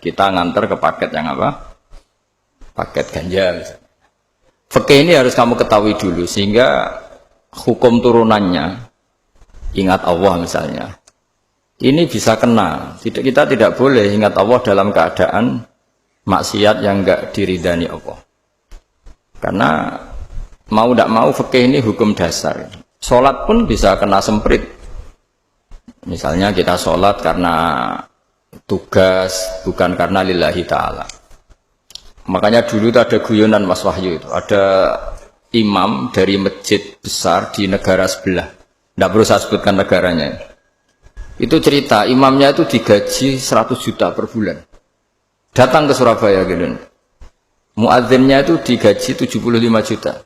kita nganter ke paket yang apa? Paket ganja misalnya. Fikih ini harus kamu ketahui dulu sehingga hukum turunannya, ingat Allah misalnya, ini bisa kena. Kita tidak boleh ingat Allah dalam keadaan maksiat yang enggak diridani Allah. Karena mau tidak mau fikih ini hukum dasar. Sholat pun bisa kena semprit. Misalnya kita sholat karena tugas, bukan karena lillahi ta'ala. Makanya dulu itu ada guyonan Mas Wahyu itu. Ada imam dari masjid besar di negara sebelah. Tidak perlu saya sebutkan negaranya. Itu cerita, imamnya itu digaji 100 juta per bulan. Datang ke Surabaya gitu. Muadzinnya itu digaji 75 juta.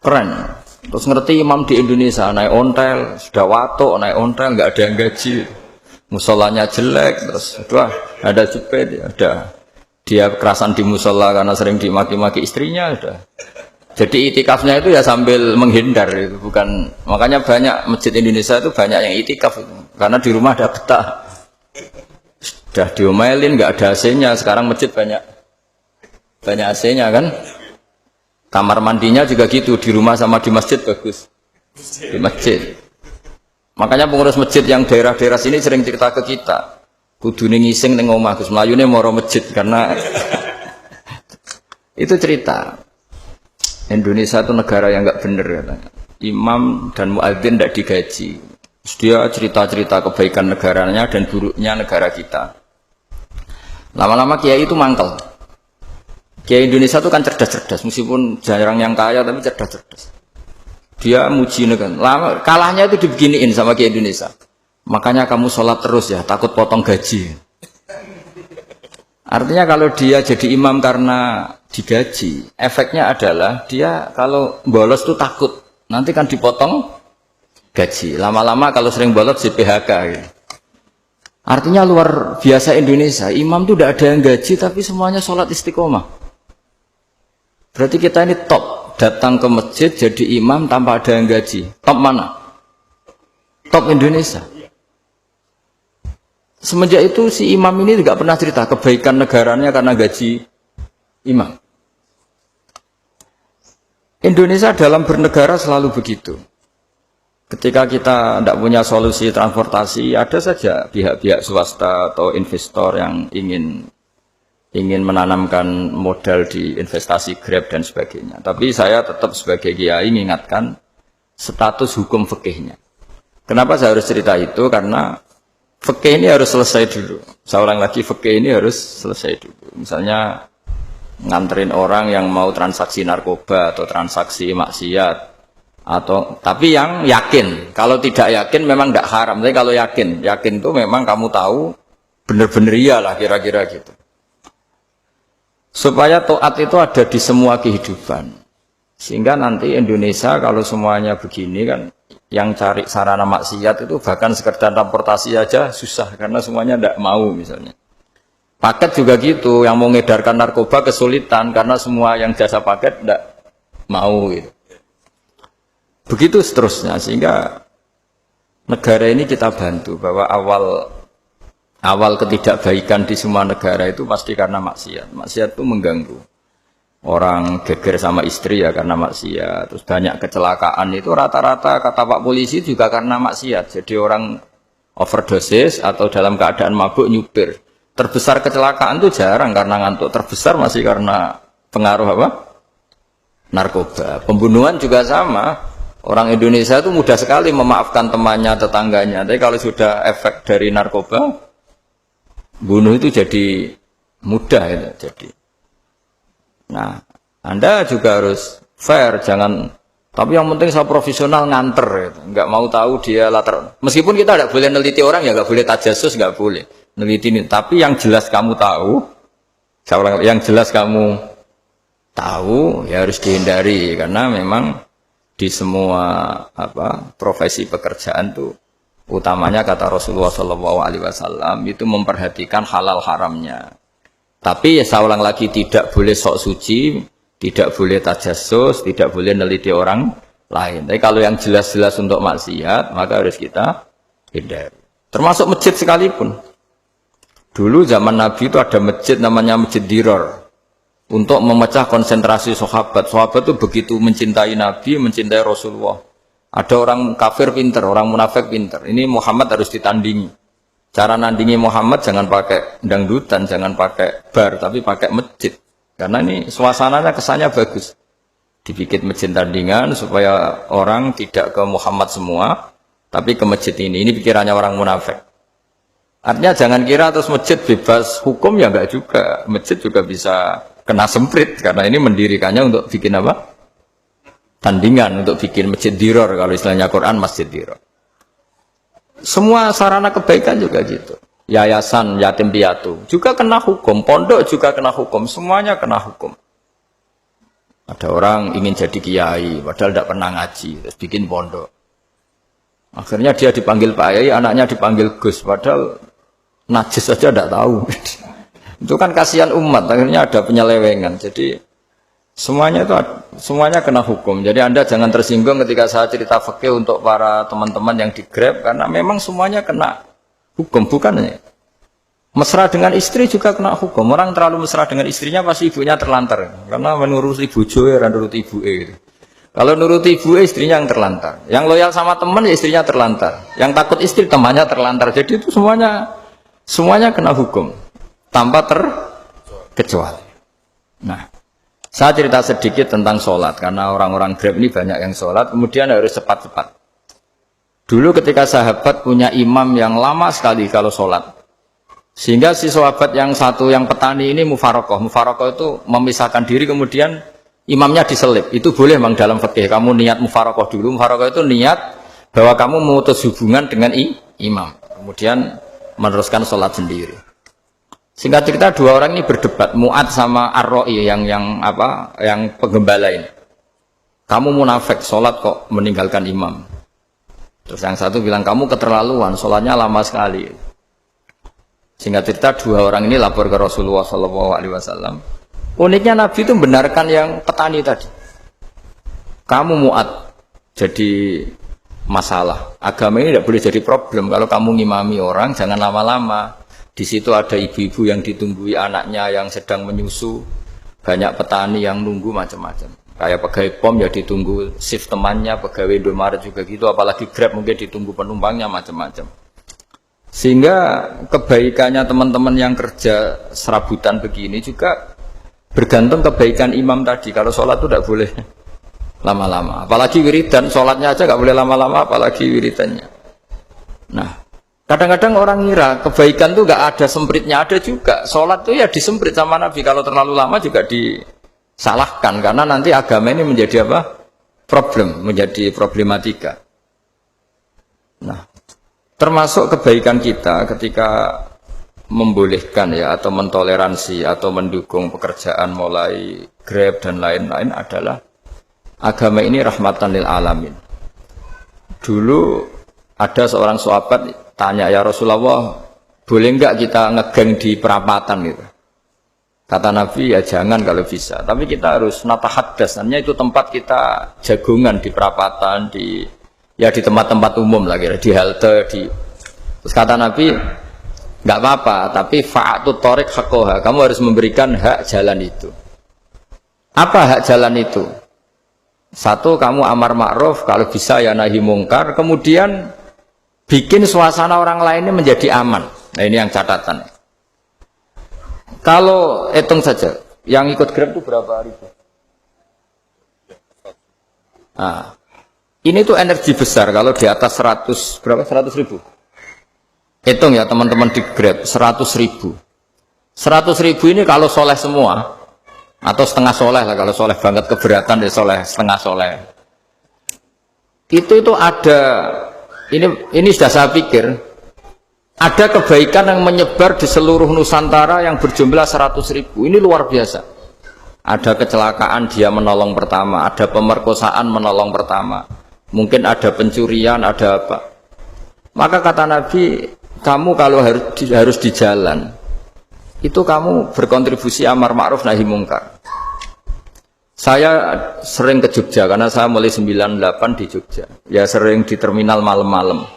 Keren. Terus ngerti imam di Indonesia naik ontel, sudah watok naik ontel, nggak ada yang gaji. Musolanya jelek, terus ada jepit, ada dia kerasan di musola karena sering dimaki-maki istrinya, sudah. Jadi itikafnya itu ya sambil menghindar itu, bukan. Makanya banyak masjid Indonesia itu banyak yang itikaf itu, karena di rumah ada betah. Sudah diomelin, nggak ada AC-nya. Sekarang masjid banyak AC-nya kan. Kamar mandinya juga gitu, di rumah sama di masjid bagus. Di masjid. Makanya pengurus masjid yang daerah-daerah sini sering cerita ke kita, kudune ngising ning omah Gus mlayune mara masjid karena itu cerita. Indonesia itu negara yang enggak benar katanya. Imam dan muadzin tidak digaji. Dia cerita-cerita kebaikan negaranya dan buruknya negara kita. Lama-lama kiai itu mangkel. Kiai Indonesia itu kan cerdas-cerdas, meskipun jarang yang kaya tapi cerdas-cerdas. Dia muji negara. Lama kalahnya itu dibeginiin sama Kiai Indonesia. Makanya kamu sholat terus ya, takut potong gaji. Artinya kalau dia jadi imam karena digaji, efeknya adalah dia kalau bolos tuh takut nanti kan dipotong gaji. Lama-lama kalau sering bolos di PHK gitu. Artinya luar biasa Indonesia, imam tuh tidak ada yang gaji tapi semuanya sholat istiqomah. Berarti kita ini top. Datang ke masjid jadi imam tanpa ada yang gaji. Top mana? Top Indonesia. Semenjak itu si imam ini tidak pernah cerita kebaikan negaranya karena gaji imam. Indonesia dalam bernegara selalu begitu. Ketika kita tidak punya solusi transportasi, ada saja pihak-pihak swasta atau investor yang ingin menanamkan modal di investasi Grab dan sebagainya. Tapi saya tetap sebagai kiai mengingatkan status hukum fikihnya. Kenapa saya harus cerita itu? Karena fikih ini harus selesai dulu. Saya ulang lagi, fikih ini harus selesai dulu. Misalnya nganterin orang yang mau transaksi narkoba atau transaksi maksiat, tapi yang yakin. Kalau tidak yakin memang tidak haram. Tapi kalau yakin itu memang kamu tahu benar-benar iyalah kira-kira gitu. Supaya taat itu ada di semua kehidupan. Sehingga nanti Indonesia kalau semuanya begini kan, yang cari sarana maksiat itu bahkan sekedar transportasi aja susah karena semuanya tidak mau misalnya. Paket juga gitu, yang mau ngedarkan narkoba kesulitan karena semua yang jasa paket tidak mau gitu. Begitu seterusnya, sehingga negara ini kita bantu bahwa awal ketidakbaikan di semua negara itu pasti karena maksiat. Maksiat itu mengganggu. Orang geger sama istri ya karena maksiat. Terus banyak kecelakaan itu rata-rata kata Pak Polisi juga karena maksiat. Jadi orang overdosis atau dalam keadaan mabuk nyupir. Terbesar kecelakaan itu jarang karena ngantuk. Terbesar masih karena pengaruh apa? Narkoba. Pembunuhan juga sama. Orang Indonesia itu mudah sekali memaafkan temannya, tetangganya. Tapi kalau sudah efek dari narkoba, bunuh itu jadi mudah itu jadi. Nah, Anda juga harus fair, jangan. Tapi yang penting saya profesional nganter, gitu. Nggak mau tahu dia latar. Meskipun kita tidak boleh neliti orang ya, nggak boleh tajasus, nggak boleh neliti ini. Tapi yang jelas kamu tahu, yang jelas kamu tahu ya harus dihindari karena memang di semua profesi pekerjaan tuh. Utamanya kata Rasulullah SAW itu memperhatikan halal haramnya. Tapi ya saya ulang lagi tidak boleh sok suci, tidak boleh tajassus, tidak boleh neliti orang lain. Tapi kalau yang jelas-jelas untuk maksiat maka harus kita hindari. Termasuk masjid sekalipun. Dulu zaman Nabi itu ada masjid namanya Masjid Dirar untuk memecah konsentrasi sahabat. Sahabat itu begitu mencintai Nabi, mencintai Rasulullah. Ada orang kafir pinter, orang munafik pinter. Ini Muhammad harus ditandingi. Cara nandingi Muhammad jangan pakai dangdutan, jangan pakai bar, tapi pakai masjid. Karena ini suasananya kesannya bagus. Dibikin masjid tandingan supaya orang tidak ke Muhammad semua, tapi ke masjid ini. Ini pikirannya orang munafik. Artinya jangan kira terus masjid bebas hukum, ya enggak juga. Masjid juga bisa kena semprit karena ini mendirikannya untuk bikin apa? Tandingan, untuk bikin masjid diror, kalau istilahnya Quran masjid diror. Semua sarana kebaikan juga gitu. Yayasan yatim piatu juga kena hukum, pondok juga kena hukum, semuanya kena hukum. Ada orang ingin jadi kiai padahal tidak pernah ngaji, terus bikin pondok. Akhirnya dia dipanggil Pak Yai, anaknya dipanggil Gus, padahal najis saja tidak tahu. Itu kan kasihan umat, akhirnya ada penyelewengan. Jadi semuanya kena hukum. Jadi Anda jangan tersinggung ketika saya cerita fikih untuk para teman-teman yang di Grab, karena memang semuanya kena hukum, bukan? Mesra dengan istri juga kena hukum. Orang terlalu mesra dengan istrinya pasti ibunya terlantar, karena menuruti bojo ya nuruti ibuke gitu. Kalau nuruti ibu istrinya yang terlantar, yang loyal sama teman ya istrinya terlantar, yang takut istri temannya terlantar. Jadi itu semuanya kena hukum tanpa terkecuali. Nah, saya cerita sedikit tentang sholat karena orang-orang Grab ini banyak yang sholat, kemudian harus cepat-cepat. Dulu ketika sahabat punya imam yang lama sekali kalau sholat, sehingga si sahabat yang satu yang petani ini mufarokoh itu memisahkan diri, kemudian imamnya diselip. Itu boleh memang dalam fikih. Kamu niat mufarokoh dulu. Mufarokoh itu niat bahwa kamu memutus hubungan dengan imam, kemudian meneruskan sholat sendiri. Singkat cerita dua orang ini berdebat, Mu'ad sama Ar-Ra'i yang penggembala ini. Kamu munafik, sholat kok meninggalkan imam. Terus yang satu bilang, kamu keterlaluan, sholatnya lama sekali. Singkat cerita dua orang ini lapor ke Rasulullah SAW. Uniknya Nabi itu membenarkan yang petani tadi. Kamu Mu'ad jadi masalah. Agama ini tidak boleh jadi problem. Kalau kamu ngimami orang, jangan lama-lama. Di situ ada ibu-ibu yang ditunggui anaknya yang sedang menyusu. Banyak petani yang nunggu macam-macam. Kayak pegawai POM ya ditunggu shift temannya, pegawai Indomaret juga gitu. Apalagi Grab mungkin ditunggu penumpangnya macam-macam. Sehingga kebaikannya teman-teman yang kerja serabutan begini juga bergantung kebaikan imam tadi. Kalau sholat itu tidak boleh lama-lama. Apalagi wiridan, sholatnya aja nggak boleh lama-lama, apalagi wiridannya. Nah, kadang-kadang orang ngira kebaikan itu nggak ada sempritnya, ada juga. Sholat itu ya disemprit sama Nabi. Kalau terlalu lama juga disalahkan, karena nanti agama ini menjadi apa? Problem, menjadi problematika. Nah, termasuk kebaikan kita ketika membolehkan ya atau mentoleransi atau mendukung pekerjaan mulai Grab dan lain-lain adalah agama ini rahmatan lil alamin. Dulu ada seorang sahabat tanya, ya Rasulullah, boleh enggak kita ngegeng di perapatan gitu? Kata Nabi, ya jangan kalau bisa, tapi kita harus natahaddas, namanya itu tempat kita jagungan di perapatan, di tempat-tempat umum lagi, di halte, terus kata Nabi, nggak apa-apa, tapi fa'atut thoriq haqqaha, kamu harus memberikan hak jalan itu. Apa hak jalan itu? Satu, kamu amar ma'ruf, kalau bisa ya nahi mungkar, kemudian bikin suasana orang lainnya menjadi aman. Nah ini yang catatan. Kalau hitung saja, yang ikut Grab itu berapa ribu? Nah, ini tuh energi besar kalau di atas 100 ribu. Hitung ya teman-teman di Grab, 100.000. 100.000 ini kalau soleh semua, atau setengah soleh lah, kalau soleh banget keberatan ya soleh, setengah soleh. Itu ada, ini sudah saya pikir, ada kebaikan yang menyebar di seluruh Nusantara yang berjumlah 100.000. Ini luar biasa. Ada kecelakaan dia menolong pertama, ada pemerkosaan menolong pertama, mungkin ada pencurian, ada apa. Maka kata Nabi, kamu kalau harus di jalan, itu kamu berkontribusi amar ma'ruf nahi mungkar. Saya sering ke Jogja, karena saya mulai 98 di Jogja. Ya sering di terminal malam-malam.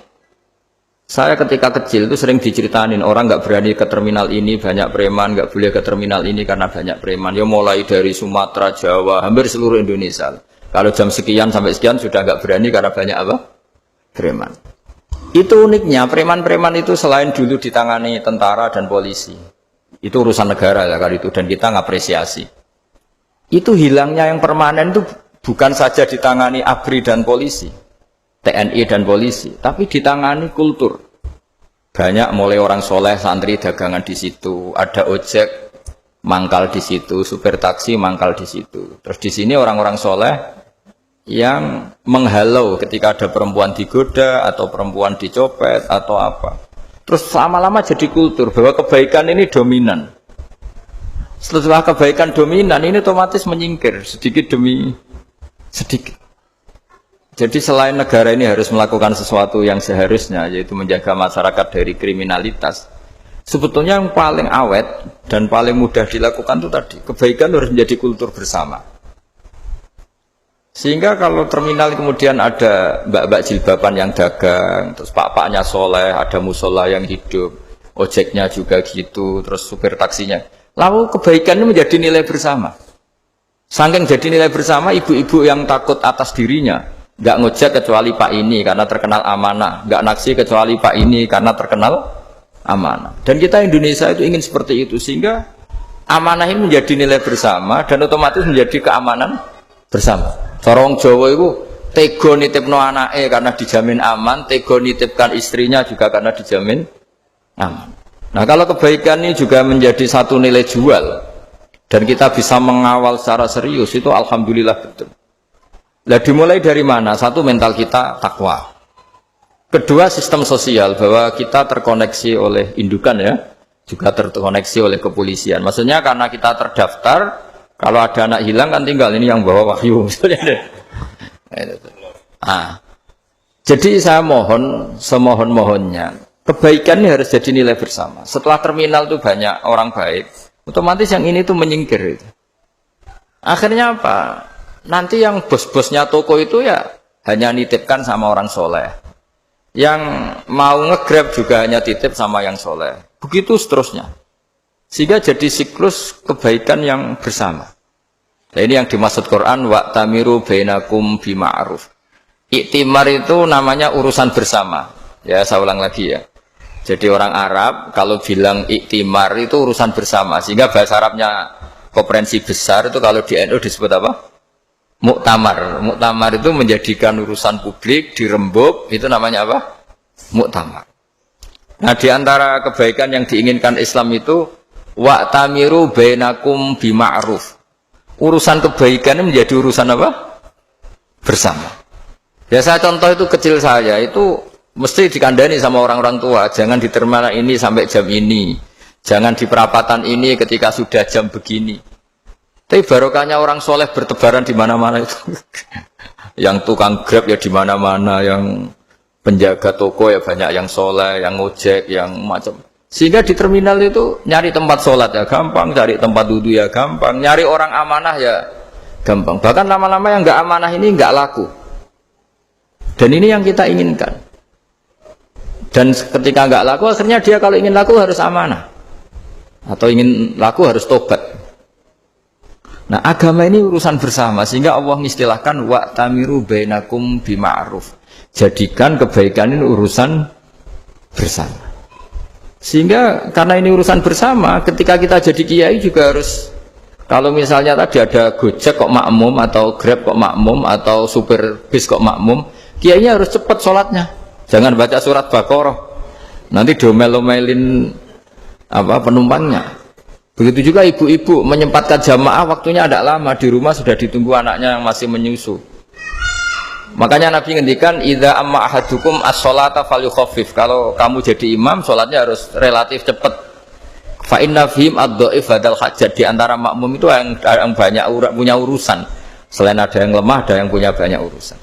Saya ketika kecil itu sering diceritain orang nggak berani ke terminal ini banyak preman, nggak boleh ke terminal ini karena banyak preman. Ya mulai dari Sumatera, Jawa, hampir seluruh Indonesia. Kalau jam sekian sampai sekian sudah nggak berani karena banyak apa? Preman. Itu uniknya, preman-preman itu selain dulu ditangani tentara dan polisi, itu urusan negara ya kali itu, dan kita ngapresiasi. Itu hilangnya yang permanen itu bukan saja ditangani ABRI dan polisi, TNI dan polisi, tapi ditangani kultur. Banyak mulai orang soleh, santri dagangan di situ, ada ojek mangkal di situ, supir taksi mangkal di situ. Terus di sini orang-orang soleh yang menghalau ketika ada perempuan digoda atau perempuan dicopet atau apa. Terus lama-lama jadi kultur bahwa kebaikan ini dominan. Setelah kebaikan dominan ini otomatis menyingkir sedikit demi sedikit. Jadi selain negara ini harus melakukan sesuatu yang seharusnya, yaitu menjaga masyarakat dari kriminalitas, sebetulnya yang paling awet dan paling mudah dilakukan itu tadi, kebaikan harus menjadi kultur bersama. Sehingga kalau terminal kemudian ada mbak-mbak jilbaban yang dagang, terus pak-paknya soleh, ada musola yang hidup, ojeknya juga gitu, terus supir taksinya. Lalu kebaikan ini menjadi nilai bersama. Saking jadi nilai bersama, ibu-ibu yang takut atas dirinya, nggak ngojek kecuali pak ini karena terkenal amanah, nggak naksi kecuali pak ini karena terkenal amanah. Dan kita Indonesia itu ingin seperti itu, sehingga amanah ini menjadi nilai bersama dan otomatis menjadi keamanan bersama. Orang Jawa itu tego nitipno anake karena dijamin aman, tego nitipkan istrinya juga karena dijamin aman. Nah kalau kebaikan ini juga menjadi satu nilai jual dan kita bisa mengawal secara serius, itu alhamdulillah betul. Nah dimulai dari mana? Satu, mental kita takwa. Kedua, sistem sosial, bahwa kita terkoneksi oleh indukan ya, juga terkoneksi oleh kepolisian. Maksudnya karena kita terdaftar, kalau ada anak hilang kan tinggal ini yang bawa wahyu. Jadi saya mohon, semohon-mohonnya, kebaikan ini harus jadi nilai bersama. Setelah terminal itu banyak orang baik, otomatis yang ini tuh menyingkir. Akhirnya apa? Nanti yang bos-bosnya toko itu ya hanya nitipkan sama orang soleh. Yang mau nge-grab juga hanya titip sama yang soleh. Begitu seterusnya. Sehingga jadi siklus kebaikan yang bersama. Nah ini yang dimaksud Quran, wa'tamiru bainakum bima'ruf. Iktimar itu namanya urusan bersama. Ya saya ulang lagi ya. Jadi orang Arab kalau bilang iktimar itu urusan bersama. Sehingga bahasa Arabnya konferensi besar itu kalau di NU disebut apa? Muktamar. Muktamar itu menjadikan urusan publik dirembuk, itu namanya apa? Muktamar. Nah di antara kebaikan yang diinginkan Islam itu wa'tamiru bainakum bima'ruf. Urusan kebaikan ini menjadi urusan apa? Bersama. Biasa contoh itu kecil saya itu mesti dikandani sama orang-orang tua, jangan di terminal ini sampai jam ini, jangan di perapatan ini ketika sudah jam begini. Tapi barokahnya orang soleh bertebaran di mana-mana itu. Yang tukang grab ya di mana-mana, yang penjaga toko ya banyak yang soleh, yang ngojek, yang macam. Sehingga di terminal itu nyari tempat sholat ya gampang, cari tempat duduk ya gampang, nyari orang amanah ya gampang. Bahkan lama-lama yang nggak amanah ini nggak laku. Dan ini yang kita inginkan. Dan ketika nggak laku, akhirnya dia kalau ingin laku harus amanah. Atau ingin laku harus tobat. Nah agama ini urusan bersama, sehingga Allah mengistilahkan wa'tamiru bainakum bima'ruf. Jadikan kebaikan ini urusan bersama. Sehingga karena ini urusan bersama, ketika kita jadi kiai juga harus, kalau misalnya tadi ada Gojek kok makmum, atau Grab kok makmum, atau supir bis kok makmum, kiainya harus cepat sholatnya. Jangan baca surat Baqarah, nanti domel-domelin apa penumpangnya. Begitu juga ibu-ibu menyempatkan jamaah, waktunya tidak lama, di rumah sudah ditunggu anaknya yang masih menyusu. Makanya Nabi ngendikan idza amma ahadukum as-sholata falyukhaffif. Kalau kamu jadi imam, sholatnya harus relatif cepat. Fa inna fihim ad-dhaif badal hajat. Di antara makmum itu yang banyak punya urusan. Selain ada yang lemah, ada yang punya banyak urusan.